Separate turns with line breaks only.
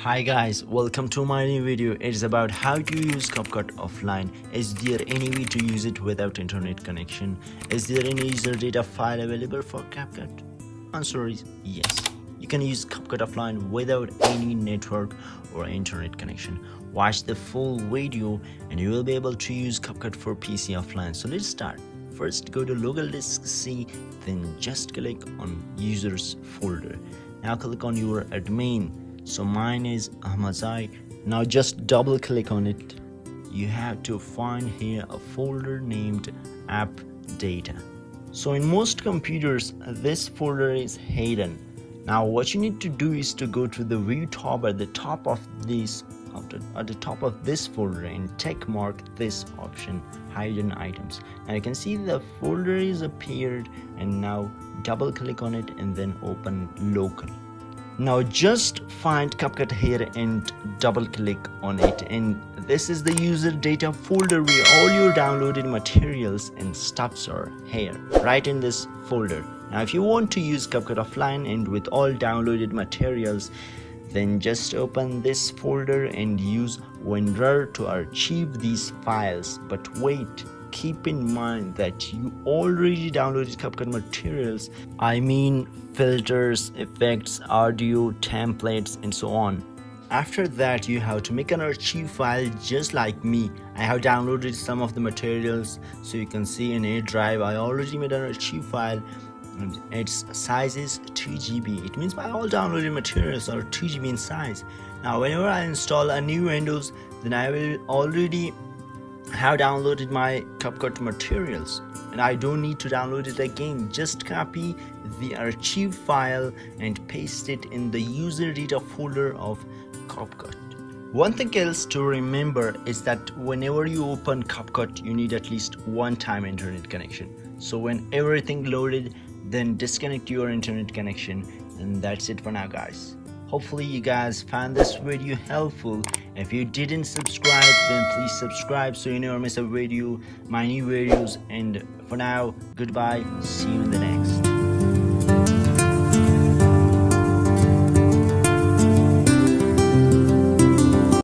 Hi guys, welcome to my new video. It is about how to use CapCut offline. Is there any way to use it without internet connection? Is there any user data file available for CapCut? Answer is yes. You can use CapCut offline without any network or internet connection. Watch the full video and you will be able to use CapCut for PC offline. So let's start. First go to local disk C, then just click on users folder. Now click on your admin. So mine is Ahmadzai. Now just double click on it. You have to find here a folder named app data. So in most computers this folder is hidden. Now what you need to do is to go to the view tab at the top of this folder and check mark this option, hidden items. Now you can see the folder is appeared, and now double click on it and then open local. Now just find CapCut here and double click on it, and this is the user data folder where all your downloaded materials and stuffs are here, right in this folder. Now if you want to use CapCut offline and with all downloaded materials, then just open this folder and use WinRAR to archive these files. But wait, keep in mind that you already downloaded CapCut materials. I mean filters, effects, audio, templates, and so on. After that you have to make an archive file just like me. I have downloaded some of the materials, so you can see in A drive I already made an archive file and its size is 2 GB. It means my all downloaded materials are 2 GB in size. Now whenever I install a new Windows, then I will already have downloaded my CapCut materials and I don't need to download it again. Just copy the archive file and paste it in the user data folder of CapCut. One thing else to remember is that whenever you open CapCut you need at least one time internet connection. So when everything loaded, then disconnect your internet connection, and that's it for now guys. Hopefully you guys found this video helpful. If you didn't subscribe, then please subscribe so you never miss a video, my new videos. And for now, goodbye, see you in the next.